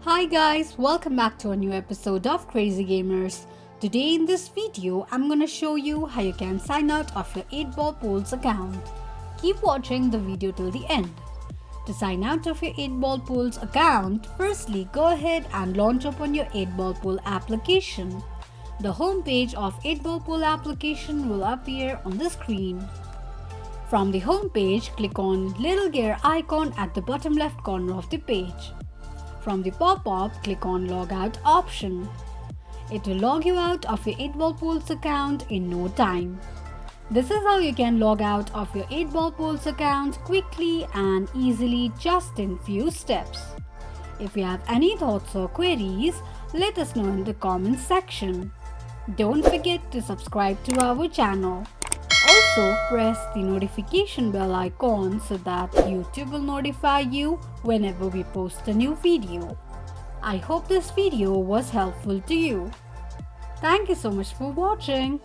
Hi guys, welcome back to a new episode of Crazy Gamers. Today in this video, I'm gonna show you how you can sign out of your 8-Ball Pools account. Keep watching the video till the end. To sign out of your 8-Ball Pools account, firstly go ahead and launch open your 8-Ball Pool application. The home page of 8-Ball Pool application will appear on the screen. From the home page, click on little gear icon at the bottom left corner of the page. From the pop-up, click on logout option. It will log you out of your 8-Ball Pools account in no time. This is how you can log out of your 8-Ball Pools account quickly and easily just in few steps. If you have any thoughts or queries, let us know in the comments section. Don't forget to subscribe to our channel. Also, press the notification bell icon so that YouTube will notify you whenever we post a new video. I hope this video was helpful to you. Thank you so much for watching.